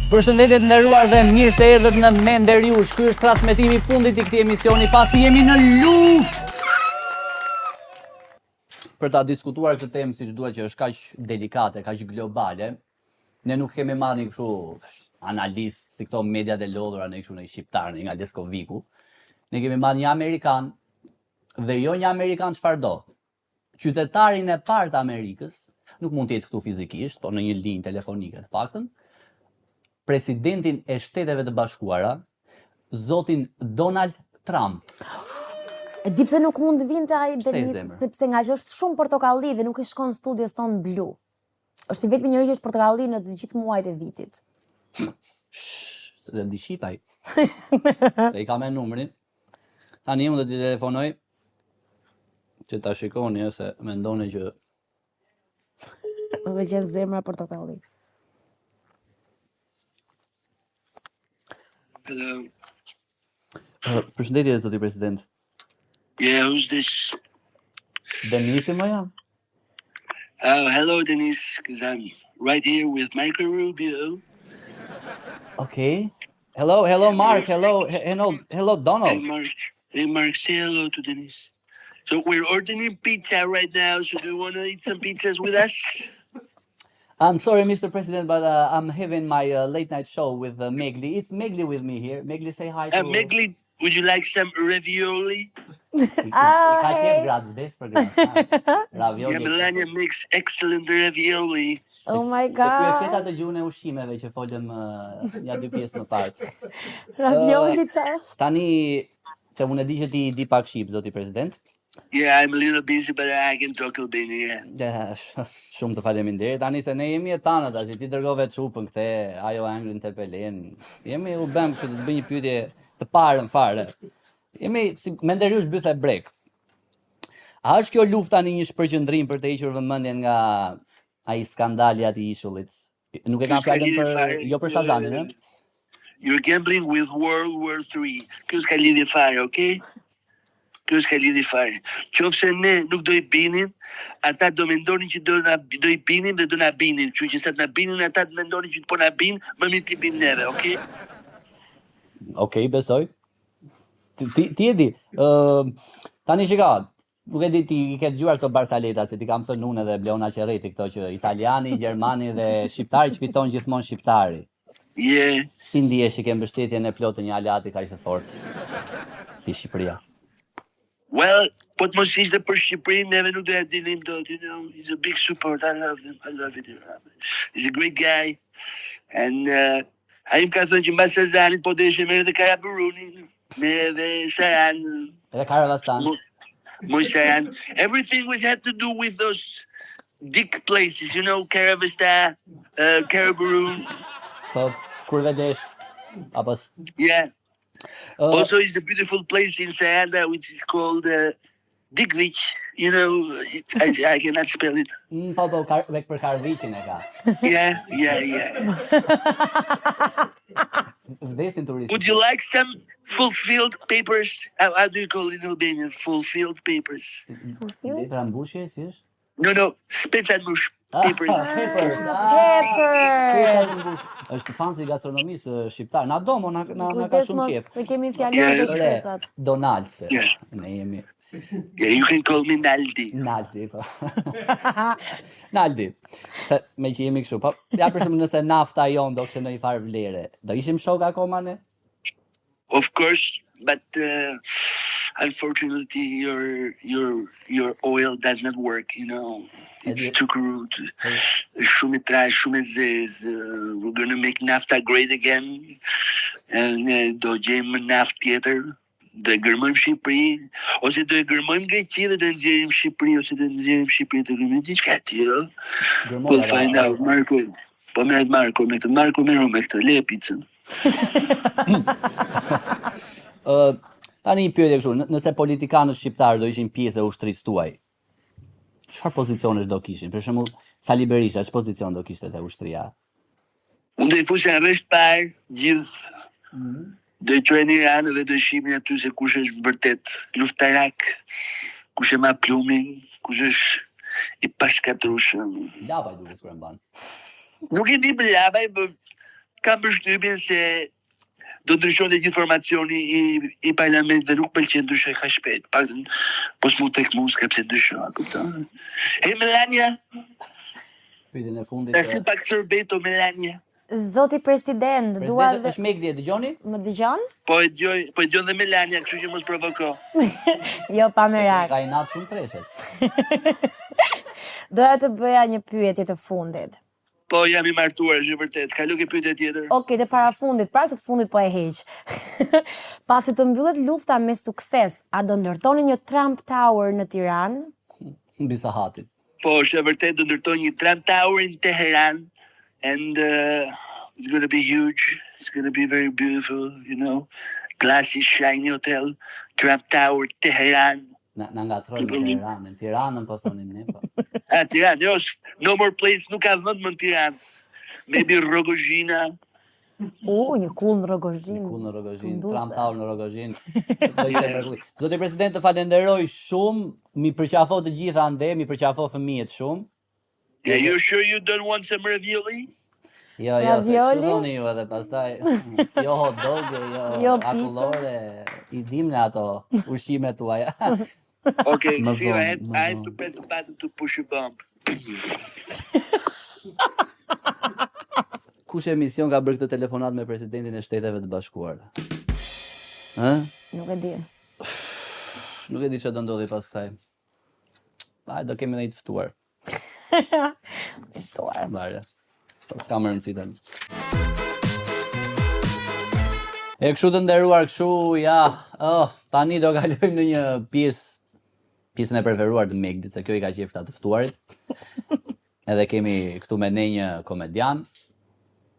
Përshëndetje të nderuar dhe mirë se erdhët në Menderiush. Ky është transmetimi i fundit i këtij emisioni pasi jemi në luftë për ta diskutuar këtë temë siç duhet, që është kaq delikate, kaq globale. Ne nuk kemi marrë kështu analistë si këto mediat e lodhura, ne kështu në shqiptar, nga Leskoviku. Ne kemi marrë një amerikan dhe jo një amerikan çfarëdo. Qytetarin e parë të Amerikës, nuk mund të jetë këtu fizikisht, por në një linjë telefonike të paktën, presidentin e Shteteve të Bashkuara, zotin Donald Trump. E di pse nuk mund të vinte ai Denis, sepse nga që është shumë portokalli dhe nuk i shkon studios ton blu. Është i vetmi njeri që është portokalli në të gjithë muajt e vitit. Se di shqipaj. Se i ka me numrin. Tani unë do t'i telefonoj që ta shikoni ose mendoni që më vjen zemra portokalli. Hello. Përshëndetje zoti president. Yeah, who's this? Denisi më jam. Oh, hello, Denise, because I'm right here with Marco Rubio. Okay. Hello, Mark. Hello, Donald. Hey, Mark, say hello to Denise. So we're ordering pizza right now, so do you want to eat some pizzas with us? I'm sorry, Mr. President, but I'm having my late night show with Megli. It's Megli with me here. Megli, say hi to... Megli, would you like some ravioli? Ka qef gratë vdes për gratë. Ravioli. Yeah, Melania makes excellent ravioli. Oh my Se ky e god. fleta të gjuhën e ushqimeve që folëm ja 2 pjesë më parë. Ravioli ç'është? Tani, se unë e di që ti di pak shqip, zoti president. Yeah, I'm a little busy, but I can talk Albanian. Shumë të faleminderit. Tani se ne jemi e tanë tash, ti dërgove çupën këthe, ajo angrin te Pelen. Jemi u bëm kështu të bëj një pyetje të parën fare. Jemi si Menderiush bythe brek. A është kjo luftë tani një shpërqendrim për të hequr vëmendjen nga ai skandali aty i Ishullit? Nuk e kam fjalën për jo për Shazanin, You're gambling with World War III. Kjo s'ka lidhje fare, okay? Kjo s'ka lidhje fare. Qofse ne nuk do i binin, ata do mendonin që do i binin dhe do na binin. Kështu që sa të na binin ata të mendonin që po na bin, më mirë t'i bin neve, okay? Okej, besoj. Ti e di. Tani shika, nuk e di ti i ke dëgjuar këto Barsaleta, se ti kam thënë unë edhe Bleona Qerreti këto që italiani, gjermani dhe shqiptari që fiton gjithmonë shqiptari. Yeah. Si ndihesh që ke mbështetjen e plotë të një aleati kaq të fortë si Shqipëria? Well, po të mos ishte për Shqipërinë, neve nuk do ja dinim dot, you know. He's a big support. I love him. I love it. He's a great guy. And ai më ka thënë që mbas Sazanit po të ishte me edhe Karaburuni, me edhe Saran. Edhe Karavastan. Moisayan. Everything was had to do with those dick places, you know, Karavasta, Karaburun. Po, kur vedesh. Apo Yeah. Also, it's the beautiful place in Sayanda, which is called Digvich. You know, I cannot spell it. po, vek për Karviqin e ka. Yeah. Vdesin turistë. Would you like some fulfilled papers? How do you call it in Albanian? Fulfilled papers. Letra mbushje, si është? No, spetsanmush papers. Papers. Papers. Është fansi i gastronomisë shqiptare. Na do, na ka shumë qef. Se kemi fjalën të shpecat. Donald. Yeah. Ne jemi. Yeah, you can call me Naldi. Naldi, po. Naldi. Se me që jemi kështu, po ja për shembull nëse nafta jon do kishte ndonjë farë vlere, do ishim shok akoma ne? Of course, but unfortunately your oil does not work, you know. It's too crude. Shumë i trash, shumë i zezë. We're gonna make nafta great again. And do gjejmë naftë tjetër. Do e gërmojmë Shqipëri, ose do e gërmojmë Greqi dhe do e nxjerrim Shqipëri, ose do e nxjerrim Shqipëri dhe gërmojmë diçka tjetër. We'll find out. Marko, po merret Marko me këtë. Marko merru me këtë. Le pizzën. Tani një pyetje kështu, nëse politikanët shqiptarë do ishin pjesë e ushtrisë tuaj, çfarë pozicionesh do kishin? Për shembull, Sali Berisha, ç'farë pozicion do kishte te ushtria? Unë do i fusha rresht parë gjithë. Do i qojnë Iranë dhe do i shihnin aty se kush është vërtet luftarak, kush e ma plumin, kush është i pashkatrueshëm. Labaj duket kur e mban. Nuk e di për labaj, për kam përshtypjen se do ndryshonte gjithë formacioni i parlamentit dhe nuk pëlqen ndryshoj kaq shpejt. Paktën po s'mund tek muzika pse ndryshon, kupton? Melania, Pyetjen e fundit. si pak sorbeto Melania. Zoti president, dua Presidenti është Megli, e dëgjoni? Më dëgjon? Po e dëgjon dhe Melania, kështu që mos provoko. Jo pa merak. Ka i natë shumë treshet. Doja të bëja një pyetje të fundit. Po jam i martuar, është vërtet. Kalo ke pyetje tjetër. Okej, të para fundit, para të fundit po e heq. Pasi të mbyllet lufta me sukses, a do ndërtoni një Trump Tower në Tiranë? Mbi Sahatin. Po, është e vërtet do ndërtoj një Trump Tower in Tehran and it's going to be huge. It's going to be very beautiful, you know. Classy, shiny hotel, Trump Tower, Tehran. Na ngatrojmë në Tiranën. Tiranën po thonim ne po. Tiranë, jo, no more place, nuk ka vend më në Tiranë. Maybe Rogozhina. Një kull në Rogozhin. Ku në Rogozhin, Trump Tower në Rogozhin. Do ishte mrekulli. Zoti president, të falenderoj shumë, mi përqafo të gjithë ande, mi përqafo fëmijët shumë. Yeah, you sure you don't want some ravioli? Jo, se Ravioli? kështu thoni ju edhe pastaj, jo hot dog, Jo jo pizza. akullore, i dim në ato ushqimet tuaja. Okay, Më see, I vonë, have to press a button to push a bump. Kush emision ka bërë këtë telefonat me presidentin e Shteteve të Bashkuara? Ë? Nuk e di. Nuk e di çfarë do ndodhi pas kësaj. Ai do kemi ndonjë të ftuar. Ftuar. Vare. Po s'ka më rëndësi tani. E kështu të nderuar, kështu, ja, tani do kalojmë në një pjesën e preferuar të Megdit, se kjo i ka qefta të ftuarit. Edhe kemi këtu me ne një komedian,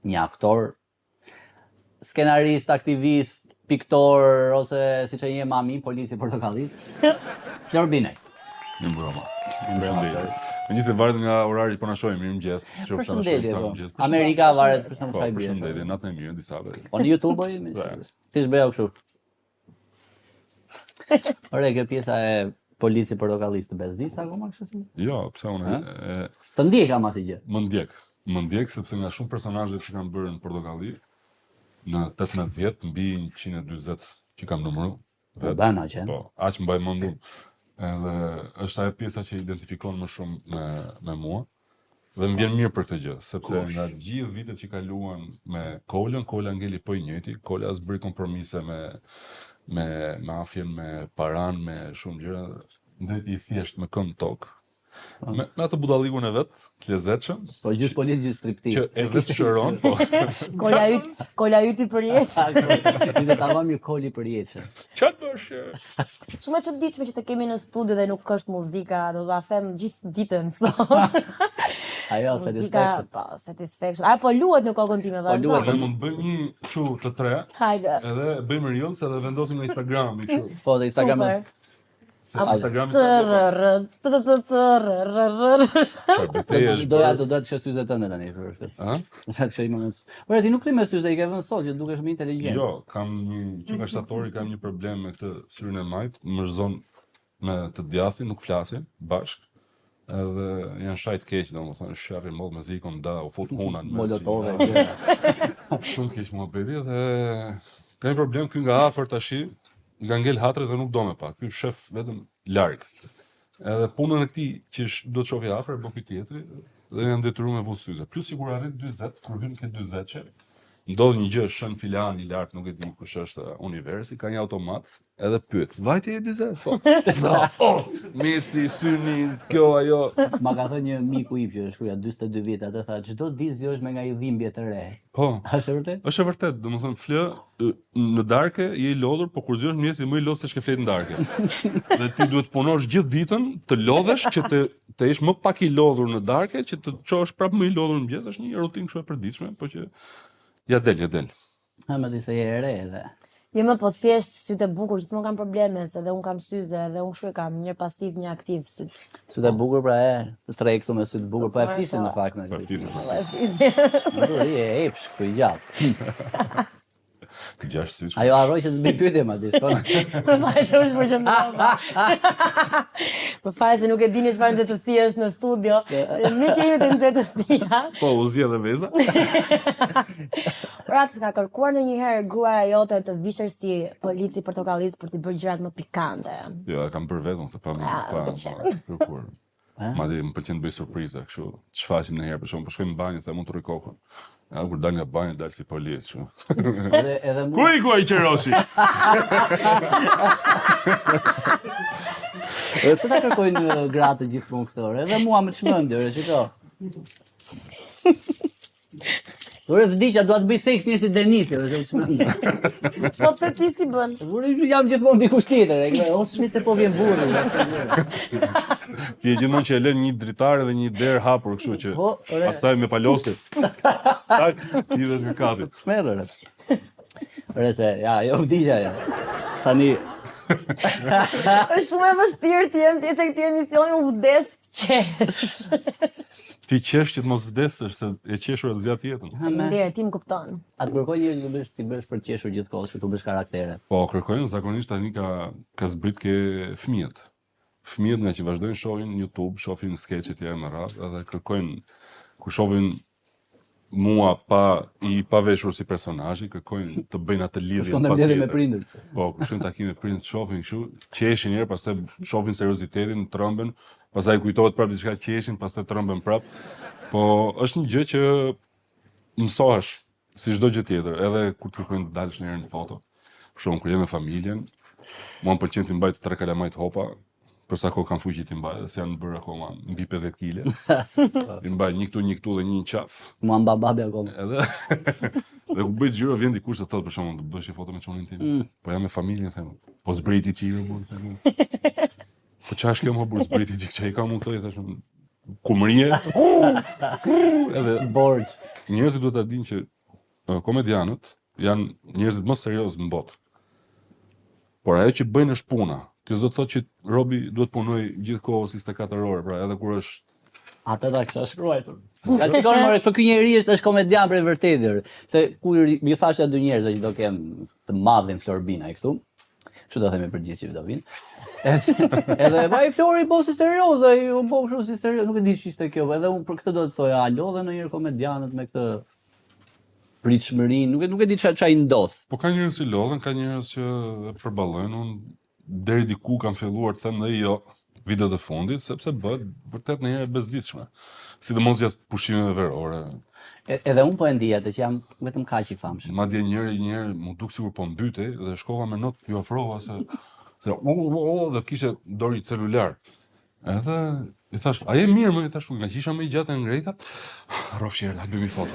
një aktor, skenarist, aktivist, piktor, ose si që një mami, polici portokallist. Flor Binaj. Mirëmbrëma. Megjithëse varet nga orari po na shohim, mirëmëngjes. Përshëndetje, po. Amerika varet për sa më çfarë bie. Përshëndetje, natën e mirë disave. Po në YouTube o jemi? Si shbeja kështu? Ore, kjo pjesa e polici portokallist të bezdis akoma kështu si? Jo, pse unë Të ndjek ama si gjë. Më ndjek sepse nga shumë personazhet që kanë bërë në Portokalli në 18 vjet mbi 140 që kam numëruar. Bana që. Po, aq mbaj mendur. Edhe është ajo pjesa që identifikon më shumë me mua. Dhe më vjen mirë për këtë gjë, sepse nga gjithë vitet që kaluan me Kolën, Kola ngeli po i njëjti, Kola zbri kompromise me mafjen, me paran, me shumë gjëra, ndeti i thjesht me këmbë tokë. Me atë budallikun e vet, të lezetshëm. Po gjithë polici gjithë striptease. Që e vetë shëron, po. Kola yti për jetë. Ishte tamam një koli për jetëshë. Çfarë bësh? Shumë e çuditshme që të kemi në studio dhe nuk është muzika, do ta them gjithë ditën sot. Ajo, satisfaction. Po, satisfaction. Ai po luhet në kokën time vazhdo. Po luhet. Ne mund të bëjmë një kështu të tre, Hajde. edhe bëjmë reels edhe vendosim në Instagram i kështu. Po, dhe Instagram. Se Instagrami çfarë betejë është. Do të shë syze tënde tani për këtë. Ë? Sa të shë moment. Ore, ti nuk kri me syze, i ke vënë sot që dukesh më inteligjent. Jo, kam një që nga shtatori kam një problem me këtë syrin e majt, më mërzon me të djathtin, nuk flasin bashk. Edhe janë shajt keq, domethënë sharri moll me zikon da u fut puna në mes. Molotove. Shumë keq muhabeti dhe ka një problem këy nga afër tash, nga ngel hatret dhe nuk do me pa. Ky shef vetëm larg. Edhe punën e këtij që do të shohë afër bën ky tjetri dhe jam detyruar me vu syze. Plus sigur arrit 40, kur hyn ke 40-çe, ndodh një gjë shën filan i lart, nuk e di kush është universi, ka një automat edhe pyet. Vajte e 40? Po. Messi, syni, kjo ajo. Ma ka thënë një miku im që shkruaja 42 vjet, atë tha çdo ditë zgjohesh me nga i dhimbje të re. Po. A është e vërtet? Është e vërtet, domethënë flë në darkë je i lodhur, po kur zgjohesh mëngjes je më i lodhur se ç'ke flet në darkë. Dhe ti duhet punosh gjithë ditën, të lodhesh që të jesh më pak i lodhur në darkë, që të çosh prapë më i lodhur në mëngjes, është një rutinë kështu e përditshme, po që ja del. Ha, më di se je e re edhe. Jo më po thjesht sytë e bukur, gjithmonë kam probleme, se dhe un kam syze, dhe un kështu e kam, një pasiv, një aktiv syt. Sytë e bukur pra të tre këtu me sytë e bukur, po e flisin në fakt në. Po flisin. Duri e epsh këtu i gjatë. 6 syç. Ajo harroj që të bëj pyetje ma di, shkon. Më fal se është përqendruar. Më fal se nuk e dini çfarë nxehtësia është në studio. Mirë që jemi të nxehtësia. Po u zgjedh dhe veza. Pra, s'ka kërkuar ndonjëherë gruaja jote të vishër si polici portokallis për t'i bërë gjërat më pikante. Jo, e kam bërë vetëm këtë pa kërkuar. Madje më pëlqen të bëj surpriza, kështu. Çfaqim në herë për shkak, po shkojmë në banjë, them mund të rri kokën. Ja, kur dal nga banjë, dal si polic, kështu. Edhe Ku ai Qerosi? pse ta kërkojnë gratë gjithmonë këto? Edhe mua më çmendër, shiko. Ure të di që dua të bëj seks njërë si Denisi, është më çmendër. Po pse ti si bën? Ure jam gjithmonë dikush tjetër, o shmi se po vjen burri. Ti e gjithmonë që e lën një dritare dhe një derë hapur, kështu që Po, ore. pastaj me palosit. Tak, i dhe katit. Merë. Ore se, ja, jo vdisha ja. Tani, Është shumë e vështirë të jem pjesë e këtij emisioni, u vdes qesh. Ti qesh që të mos vdesësh, se e qeshur edhe zjat jetën. Faleminderit, ti më kupton. atë kërkoj një ti bësh për të qeshur gjithkohë, që tu bësh karaktere. Po, kërkojnë zakonisht tani ka zbrit ke fëmijët. Fëmijët nga që vazhdojnë shohin në YouTube, shohin skeqet e më radh, edhe kërkojnë kur shohin mua pa veshur si personazhi, kërkojnë të bëjnë atë lidhje. Shkon të mbledhje me prindërit. Po, kur shkojnë takime me prindërit, shohin kështu, qeshin një herë, pastaj shohin seriozitetin, trëmben, pastaj kujtohet prapë diçka, qeshin, pastaj trëmben prapë. Po, është një gjë që mësohesh si çdo gjë tjetër, edhe kur të kërkojnë të dalësh një herë në foto. Për shembull, kur jam me familjen, mua më pëlqen të mbaj 3 kalamajt hopa, për sa kohë kam fuqi ti mbaj, se janë bërë akoma mbi 50 kg. Ti mbaj një këtu dhe një qaf. Mua mba babi akoma. Edhe dhe kur bëj xhiro vjen dikush të thotë për shembull, të bësh një foto me çonin tim. Po jam me familjen, them. Po zbriti çiro bu, them. Po çfarë është kjo më burr zbriti çik, çai kam unë këtë tash. Kumrie. Edhe Borx. njerëzit duhet ta dinë që komedianët janë njerëzit më serioz në botë. Por ajo që bëjnë është puna. Kjo s'do të thotë që Robi duhet punoj gjithkohë 24 orë, pra edhe kur është Atë ta kisha shkruar. Ka shikon more, ky njeri është komedian për vërtetë. Se kur mi thashë aty njerëz që do kem të madhin Florbina këtu. Çu do themi për gjithë që do vinë. Edhe vaj Flori po si serioz, ai po kështu si serioz, nuk e di ç'ishte kjo, edhe unë për këtë do të thoja, a lodhen ndonjëherë komedianët me këtë pritshmërinë, nuk e di ç'a i ndos. po ka njerëz që lodhen, ka njerëz që e përballojnë. Unë deri diku kam filluar të them dhe jo videot e fundit, sepse bëhet vërtet në herë bezdisshme. Sidomos gjatë pushimeve verore. Edhe unë po e ndija që jam vetëm kaq i famshëm. Madje një herë më duk sikur po mbytej dhe shkova me not, ju ofrova se dhe kishe dori celular. Edhe i thash, a je mirë më? I thash, nga që isha më i gjatë e ngrejta, rofshi herë, hajtë bëjmë i foto.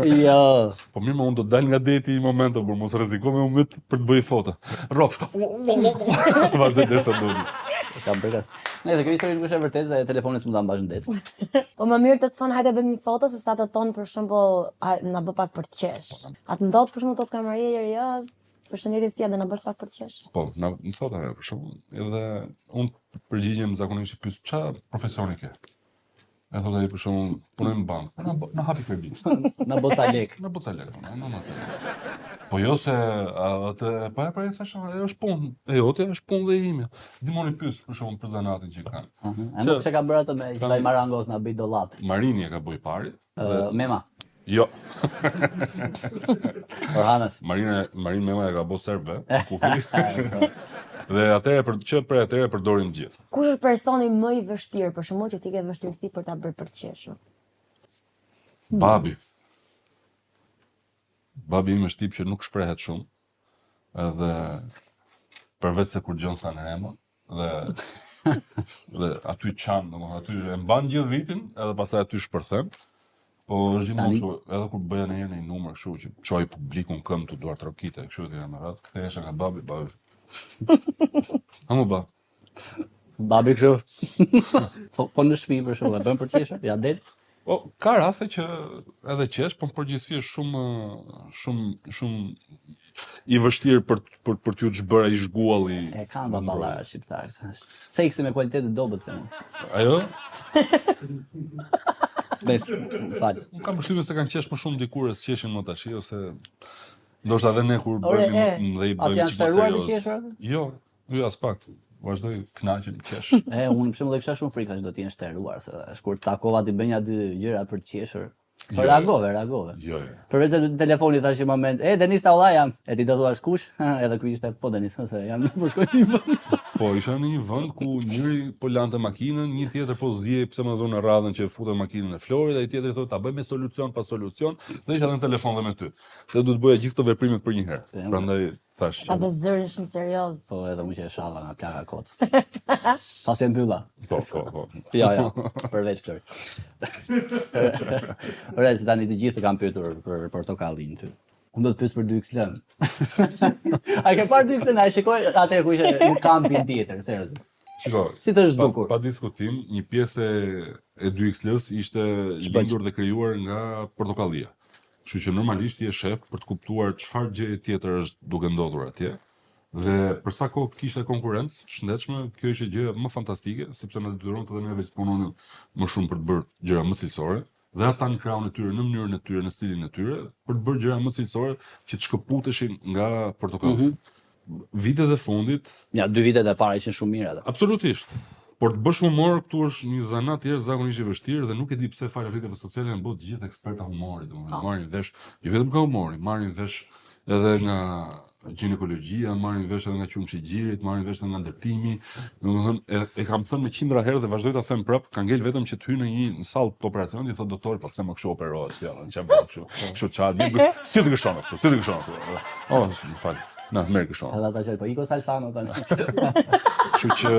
Jo. Po mirë më unë do dal nga deti i momento, por mos rreziko me umët për të bëjë foto. Rof. Vazhdoj derisa do. Kam bërë. Nëse kjo histori nuk është e vërtetë, se telefonin s'mund ta mbash në det. Po më mirë të thonë hajde bëjmë një foto se sa të thonë për shembull na bë pak për të qesh. Atë ndot për shembull tot kamerie serios. Përshëndetje si do na bësh pak për të qesh. Po, na thotë ajo për shembull. Edhe unë përgjigjem zakonisht pyes ç'a profesioni ke. E thotë ai për shembull, punoj në bankë. Na hapi kredit. Na boca lek. Na boca lek, na. Po jo se atë pa e thash, ajo është punë. E jote është punë dhe ime. Dimoni pyes për shembull për zanatin që kanë. A nuk çka bërë atë me Vaj Marangos na bëj dollap. Marini e ka bëj pari. Mema. Jo. Orhanas. Marin Mema e ka bërë serbe, kufi. Dhe atëherë përdorin gjithë. Kush është personi më i vështirë për shembull që ti ke vështirësi për ta bërë për të qeshur? Babi. Babi im është tip që nuk shprehet shumë. Edhe përveç se kur gjon Sanremo dhe aty çan, domethënë aty e mban gjithë vitin, edhe pastaj aty shpërthen. Po është gjithmonë kështu, edhe kur bëja në një numër kështu që çoj publikun këmbë të duar trokite, kështu të më radh, kthehesha nga babi. Hamu ba. Babi kështu. Po në shtëpi për shembull, e bën për të qeshur? Ja del. Po ka raste që edhe qesh, po në përgjithësi është shumë i vështirë për t'ju zhbërë ai zhgualli. E kanë baballara shqiptarë. Seksi me kualitet të dobët them. Ajo? Fal. Unë kam përshtypjen se kanë qesh më shumë dikur se qeshin më tash, ose ndoshta edhe ne kur bëjmë më bëjmë çik më serioz. Jo, as pak. Vazhdoj kënaqem qesh. Unë për shembull e kisha shumë frikë tash do të jenë shtruar, se kur takova ti bënja dy gjëra për të qeshur. Po reagove. Jo. Përveç të telefonit tash në moment, Denis ta olla jam. E ti do thua kush? Edhe ky ishte po Denis, se jam po shkoj në vend. Po isha në një vend ku njëri po lante makinën, një tjetër po zgjej pse më zonë radhën që futet makinën e Florit, ai tjetri thotë ta bëjmë solucion pas solucion, dhe isha në telefon dhe me ty. Dhe duhet bëja gjithë këto veprimet për një herë. Prandaj thash. Ka dhe zërin shumë serioz. Po edhe më që e shalla nga plaka kot. Pas e mbylla. Po. Ja, përveç Florit. Ore, se tani të gjithë kanë pyetur për portokallin ty. Unë do të pyes për 2XL. A ke parë 2XL? A shikoj atëherë ku ishte në kampin tjetër, seriozisht. Shiko, Si të zhdukur? Pa diskutim, një pjesë e 2XL-s ishte lindur dhe krijuar nga portokallia. Kështu që normalisht ti je shef për të kuptuar çfarë gjë tjetër është duke ndodhur atje. Dhe për sa kohë kishte konkurrencë të shëndetshme, kjo ishte gjë më fantastike, sepse na detyronte edhe neve të punonim më shumë për të bërë gjëra më cilësore, dhe ata në krahun e tyre, në mënyrën e tyre, në stilin e tyre, për të bërë gjëra më cilësore që të shkëputeshin nga portokalli. Vitet e fundit, Ja, 2 vitet e para ishin shumë mirë atë. absolutisht. Por të bësh humor këtu është një zanat jashtëzakonisht i vështirë dhe nuk e di pse fal rrjeteve sociale janë bërë të gjithë eksperta humorit, domethënë marrin vesh jo vetëm nga humori, marrin vesh edhe nga ginekologjia, marrin vesh edhe nga qumshi i gjirit, marrin vesh edhe nga ndërtimi. Domethënë e kam thënë me qindra herë dhe vazhdoj ta them prap, ka ngel vetëm që të hyj në një sallë të operacionit, i thot doktori, po pse më kështu operohet fjala, çfarë bën kështu? Kështu çfarë? Si të gëshon këtu? Si të gëshon këtu? Oh, më fal. Na, merr gëshon. Edhe ata që po iko Salsano tani. Kështu që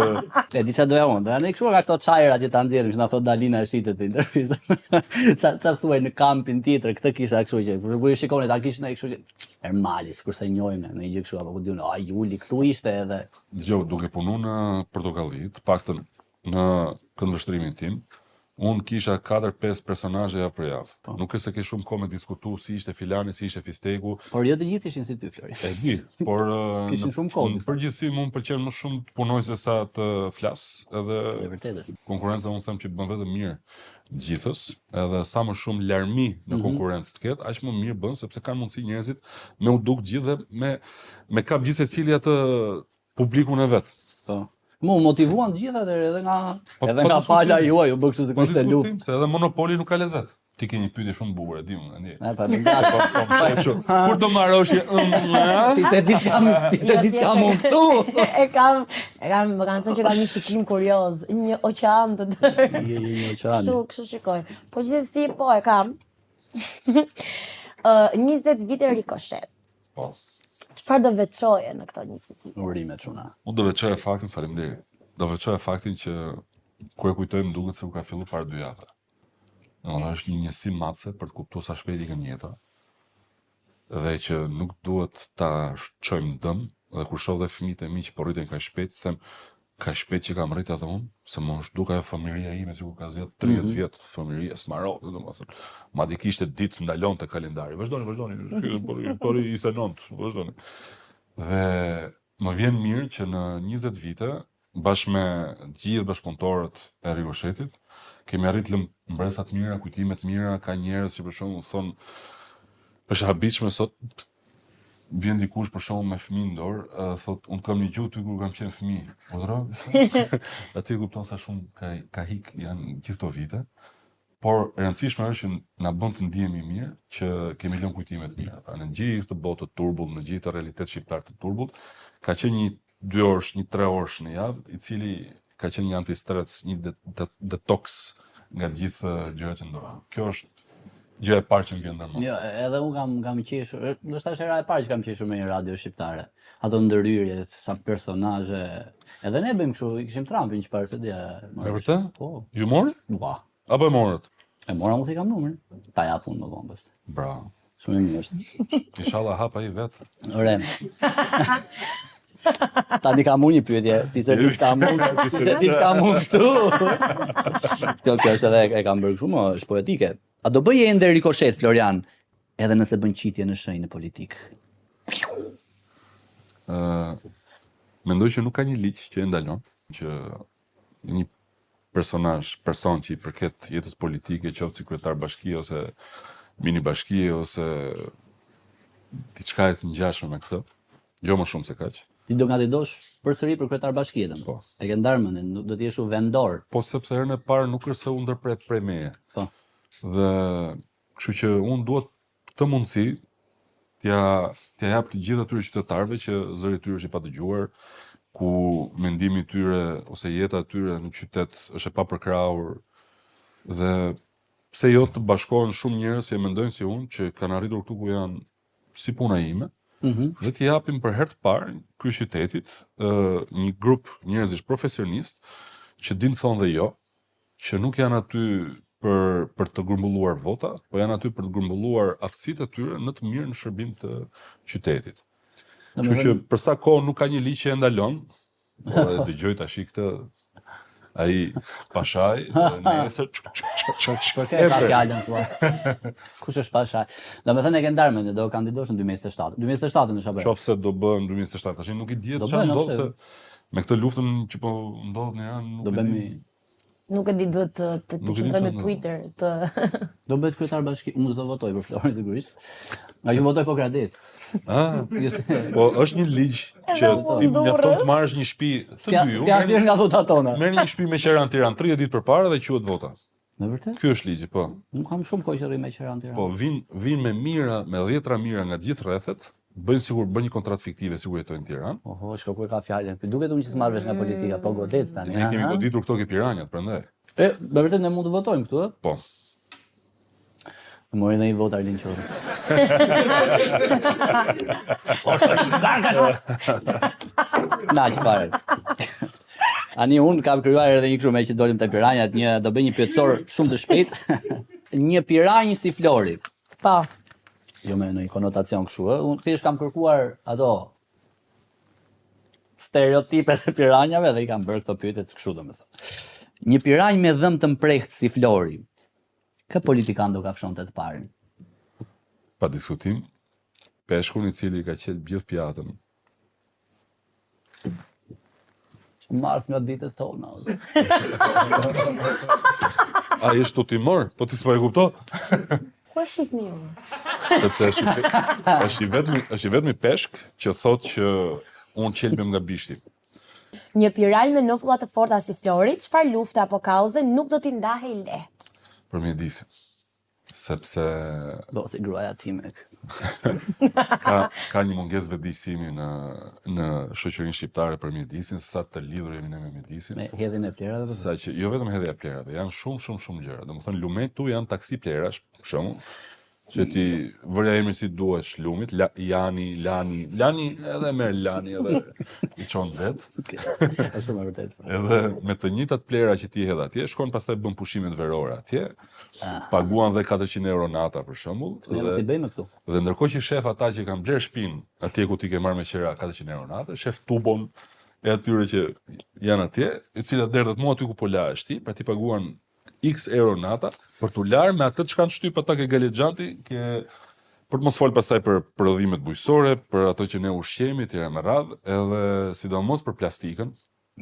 E di çfarë doja unë. Ne kështu nga këto çajra që ta nxjerrim, që na thot Dalina e shitet të intervistën. Ça thuaj në kampin tjetër, këtë kisha kështu që kur ju shikoni ta kishin ai kështu që Ermalis, kurse njohim ne, në një gjë kështu apo ku diun, ai Juli këtu ishte edhe dëgjoj, duke punuar në portokalli, të paktën në këndvështrimin tim, unë kisha 4-5 personazhe javë për javë. Nuk është se ke shumë kohë me diskutu si ishte filani, si ishte fistegu. por jo të gjithë ishin si ty Flori. E di, por Kishin shumë kohë. në përgjithësi mua më pëlqen më shumë të punoj se sa të flas, edhe E vërtetë është. konkurenca unë them që bën vetëm mirë gjithës, edhe sa më shumë larmi në konkurrencë të ketë, aq më mirë bën sepse kanë mundësi njerëzit me u duk gjithë dhe me kap gjithë secili atë publikun e vet. Po. Mu motivuan të gjitha edhe nga Po, edhe po, nga diskutim. fala juaj, u bë kështu se Po kishte luftë. diskutim se edhe monopoli nuk ka lezet. Ti ke një pyetje shumë bukur, e di unë, e di. Pa më ngat. Kur do marrosh Ti se di çka mund këtu. Më kanë thënë që kam një shikim kurioz, një oqean të tërë. Një çani. Kështu shikoj. Po gjithsesi po e kam. 20 vite rikoshet. Po. Çfarë do veçoje në këto 20 vite? Urimet çuna. Unë do veçoja faktin, faleminderit. Do veçoja faktin që kur e kujtoj më duket se u ka filluar para 2 javëve. Domethënë është një njësi matse për të kuptuar sa shpejt i kanë jeta. Dhe që nuk duhet ta çojmë dëm, dhe kur shoh dhe fëmijët e mi që po rriten kaq shpejt, them kaq shpejt që kam rrit edhe unë, se më është duk ajo fëmijëria ime sikur ka zgjedh 30 vjet fëmijëria smaro, domethënë. Madje kishte ditë ndalonte kalendari. Vazhdoni. Po ishte 9, vazhdoni. Dhe më vjen mirë që në 20 vite, bashkë me gjithë bashkëpunëtorët e Rikoshetit, kemi arrit mbresa të mira, kujtime të mira, ka njerëz që për shembull thonë është habitshme sot vjen dikush për shembull me fëmijë në dorë, thotë unë kam një gjuhë ty kur kam qenë fëmijë. Po dro? Aty kupton sa shumë ka hik janë gjithë këto vite. Por e rëndësishme është që na bën të ndihemi mirë që kemi lënë kujtime të mira. Pra në gjithë të botë të turbullt, në gjithë të realitet shqiptar të turbullt, ka qenë një 2 orësh, një 3 orësh në javë, i cili ka qenë një antistres, një detox nga gjithë gjërat që ndodhin. Kjo është gjëja e parë që më vjen ndërmend. Jo, edhe unë kam qeshur, ndoshta është hera e parë që kam qeshur me një radio shqiptare. Ato ndërhyrje, sa personazhe. Edhe ne bëjmë kështu, i kishim Trumpin çfarë se dia. Me vërtet? Po. Ju mori? Ua. Apo e morët? E mora mos i kam numrin. Ta jap unë më vonë pastaj. Bravo. Shumë mirë është. Inshallah hap ai vet. Ore. Tani kam unë një pyetje, ti se di çka mund, ti se di çka mund këtu. Kjo është edhe e kam bërë shumë, është poetike. A do bëje ende Rikoshet Florian, edhe nëse bën qitje në shenjë politik? Mendoj që nuk ka një ligj që e ndalon që një person që i përket jetës politike, qoftë si kryetar bashkie ose mini bashkie ose diçka e të ngjashme me këtë, jo më shumë se kaq. Ti do nga ti dosh përsëri për kryetar bashkie domun. Po. E ke ndarë mendin, do të jesh u vendor. Po sepse herën e parë nuk është se u ndërpret prej meje. Po. Dhe Kështu që unë duhet këtë mundësi t'ja jap të gjithë atyre qytetarëve që zëri i tyre është i padëgjuar, ku mendimi i tyre ose jeta e tyre në qytet është e papërkrahur dhe pse jo të bashkohen shumë njerëz që mendojnë si unë, që kanë arritur këtu ku janë si puna ime, dhe t'i japim për herë të parë kryeqytetit një grup njerëzish profesionist që din thonë dhe jo, që nuk janë aty për të grumbulluar vota, po janë aty për të grumbulluar aftësitë e tyre në të mirë në shërbim të qytetit. Kështu që për sa kohë nuk ka një ligj që e ndalon, po e dëgjoj tash këtë ai Pashaj, nesër Ka fjalën tua. Kush është Pashaj? Domethënë e ke ndarë mendje do kandidosh në 2027. 2027 në Shabër. Qofse do bëhen në 2027, tash nuk i dihet çfarë ndodh se me këtë luftën që po ndodh në Iran nuk do bëmi Nuk e di, duhet të qëndroj me Twitter të do bëhet kryetar bashki, unë do votoj për Florin sigurisht. Nga ju votoj po gradec. Po është një ligj që ti mjafton të marrësh një shtëpi të dy. Ska thirr nga votat tona. Merr një shtëpi me qeran Tiranë 30 ditë përpara dhe quhet vota. Me vërtet? Ky është ligji, po. Nuk kam shumë kohë që rri me qeran Tiranë. Po vin me mira, me 10 mira nga gjithë rrethet. Bëjnë sigur bën një kontratë fiktive sigur jetojnë në Tiranë. Oho, shko ku e ka fjalën. Ky duket unë që s'marr vesh nga politika, po godet tani. Ne kemi goditur këto ke piranjat, prandaj. Me vërtet ne mund të votojmë këtu, ë? Po. Më mori në i vot Arlin Qori. Na që pare. Ani unë kam kryuar edhe një kështu me që dolim të piranjat, do bëj një pyetësor shumë të shpejt. Një piranjë si Flori. Po. Jo me në konotacion kështu, ë? Unë thjesht kam kërkuar ato stereotipet e piranjave dhe i kam bërë këto pyetjet kështu domethënë. Një piranjë me dhëm të mprehtë si Flori. Kë politikan do kafshonte të parën? Pa diskutim, peshkun i cili ka qenë gjithë pjatën. Marrë nga ditët tona. A është tutimor? Po ti s'po e kupto? Ku e shihni ju? Sepse është i vetmi peshk që thotë që unë qelbem nga bishti. Një piranjë me nëfulla të forta si Flori, çfarë lufte apo kauze nuk do t'i ndahej lehtë? Për mjedisin. Sepse Do si gruaja time. ka një mungesë vetëdijsimi në shoqërinë shqiptare për mjedisin, sa të lidhur jemi ne me mjedisin. Me hedhjen e plerave. Sa që jo vetëm hedhja e plerave, janë shumë gjëra. Domethënë lumet tu janë taksi plerash, për shembull, që ti vërja emrin si duash lumit, Lani edhe merr Lani edhe i çon vet. Është shumë e vërtetë. Edhe me të njëjtat plera që ti hedh atje, shkon pastaj bën pushimet verore atje. Paguan dhe 400 euro nata për shembull. Ne si bëjmë këtu. Dhe ndërkohë që shef ata që kanë bler shtëpinë atje ku ti ke marrë me qira 400 euro nata, shef tubon e atyre që janë atje, i cilat derdhet mua aty ku po lahesh ti, pra ti paguan X euro nata për t'u larë me atë që kanë shtyp ata ke galexhanti, për të mos fol pastaj për prodhimet bujqësore, për ato që ne ushqemi etj me radhë, edhe sidomos për plastikën.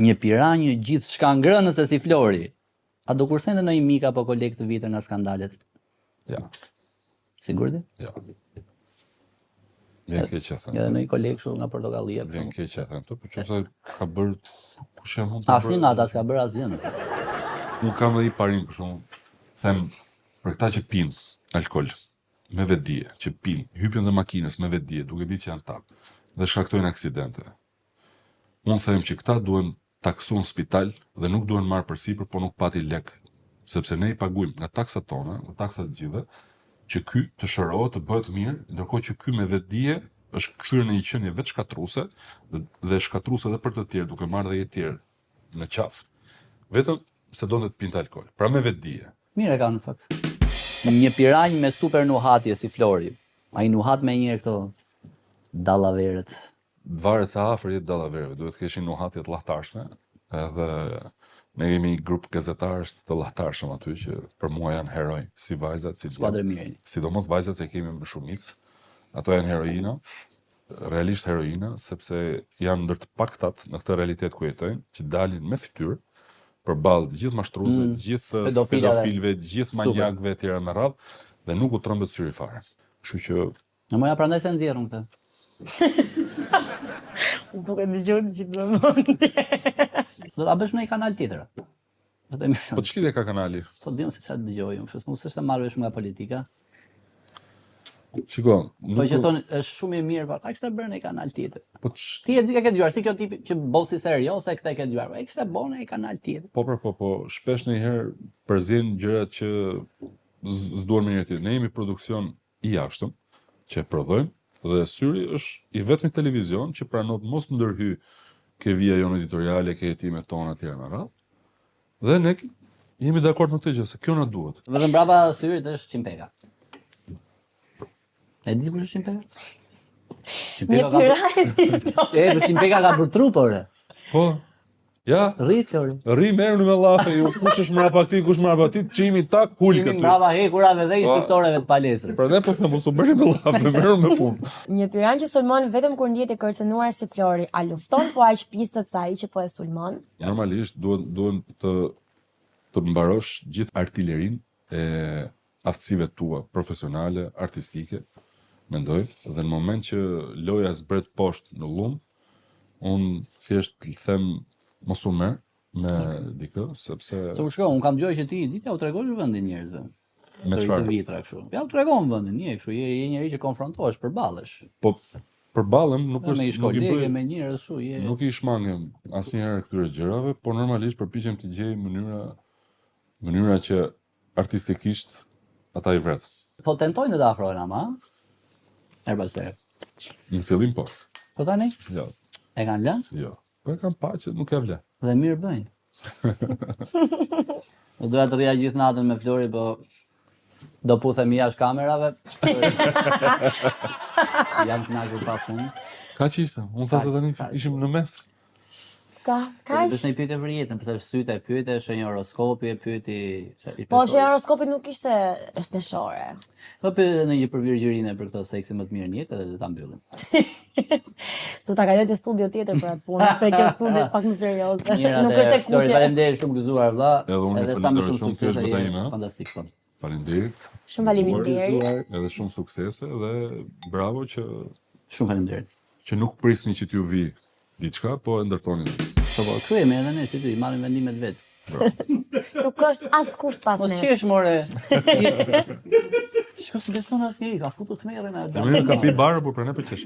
Një piranjë gjithçka ngrënëse si Flori. A do kursente në një mik apo koleg të vitë nga skandalet? Ja. Sigurdi? Ja. Vjen keq që thënë. Edhe në një koleg kështu nga Portokallia. Vjen keq që thënë, po çfarë ka bër kush e mund? Asnjë ata s'ka bërë asgjë. Unë kam edhe i parim për shkakun, them për këta që pinë alkool me vetdije, që pinë, hypin dhe makinës me vetdije, duke ditë që janë tap dhe shkaktojnë aksidente. Unë them që këta duhen taksuar në spital dhe nuk duhen marrë përsipër, po nuk pati lek, sepse ne i paguajmë nga taksat tona, nga taksat të gjithëve, që ky të shërohet, të bëhet mirë, ndërkohë që ky me vetdije është kthyer në një qenie vetë shkatruese dhe shkatruese edhe për të tjerë, duke marrë dhe të tjerë në qafë. Vetëm se do të pinte alkool. Pra me vetdije. Mirë e ka në fakt. Një piranjë me super nuhatje si Flori. Ai nuhat me njëherë këto dallaveret. Varet sa afër jetë dallavereve, duhet të kishin nuhatje të llahtarshme, edhe ne kemi një grup gazetarësh të llahtarshëm aty që për mua janë heroj, si vajzat, si skuadrë mirë. Sidomos vajzat që kemi më shumicë. Ato janë heroina, realisht heroina, sepse janë ndër të paktat në këtë realitet ku jetojnë, që dalin me fytyrë përballë të gjithë mashtruzëve, të gjithë pedofilëve, të gjithë manjakëve etj me radhë dhe nuk u trembet syri fare. Kështu që Në moja prandaj se nxjerrun këtë. Duke dëgjuar që bëmendje. Do ta bësh në një kanal tjetër. Po ç'lidhje ka kanali? Po dim se çfarë dëgjoj unë, kështu s'është të marrësh nga politika. Shiko, Po që thonë është shumë i mirë, po ta kishte bërë në një kanal tjetër. Po Ti e di ka dëgjuar, si kjo tipi që bosi serioz e këtë e ke dëgjuar. Ai kishte bërë në një kanal tjetër. po, shpesh ndonjëherë përzien gjërat që s'duan me njëri tjetrin. Ne jemi produksion i jashtëm që e prodhojmë dhe syri është i vetmi televizion që pranon mos ndërhy ke vija jonë editoriale, ke hetimet tona etj. Me radhë. Dhe ne jemi dakord me këtë gjë, se kjo na duhet. Vetëm brapa syrit është Qimpeka. E di kush është Qimpeka? Një pirajt. Qimpeka ka për trup, ore. Po. Ja, Rri Flori. rri merrni me llafe ju, kush është mbrapa këtij, kush mbrapa atij, çimi tak, hul Qimi këtu. mbrapa hekurave dhe instruktorëve të palestrës. Prandaj po them, mos u bëni me llafe, merrni me punë. Një piran që sulmon vetëm kur ndihet i kërcënuar si Flori, a lufton po aq pistët sa ai që po e sulmon? Normalisht duhen të mbarosh gjithë artillerinë e aftësive tua profesionale, artistike, mendoj, dhe në moment që loja zbret poshtë në lum, unë thjesht të them mos u merr me dikë, sepse Se u shko, unë kam dëgjuar që ti ditja u tregosh vendin njerëzve. me Të çfarë? vitra kështu. Ja u tregon vendin, je kështu, je njëri që konfrontohesh, përballesh. Po përballem nuk Me i është nuk i shkollege, bëj me njerëz kështu, je. nuk i shmangem asnjëherë këtyre gjërave, por normalisht përpiqem të gjej mënyra që artistikisht ata i vret. Po tentojnë të afrohen ama. Her pas here. Në fillim po. Po tani Jo, e kanë lënë jo. Po e kam pa që nuk e vlen. dhe mirë bëjnë. Do doja të rria gjithë natën me Flori, po do puthemi jashtë kamerave. Jam kënaqur pafund. Ka që ishte? Unë thasë tani ishim në mes. Kaq. Është një pyetje për jetën, përse sytë e pyete, është një horoskopi e pyeti. Po që horoskopi nuk ishte shpeshore. Po pyete në një për virgjërinë për këtë seksi më të mirë në jetë dhe ta mbyllim. Do ta kaloj te studio tjetër për atë punë, për kjo studio është pak më serioze. Nuk është tek Flori, kuqe. faleminderit shumë gëzuar vëlla. Edhe unë ju sa më falenderoj shumë, suksese, thjesht bota je ime, ha? Fantastik po. Faleminderit. Shumë faleminderit. Edhe shumë suksese dhe bravo Shumë faleminderit. që nuk prisni që t'ju vi diçka, po e ndërtoni. Po po, kështu jemi edhe ne, si ty, i marrim vendimet vet. Nuk është askush pas Mos nesh. qesh more. Shko se beson asnjëri, ka futur të merren ajo. Më ka pi barë, por pra ne për qesh.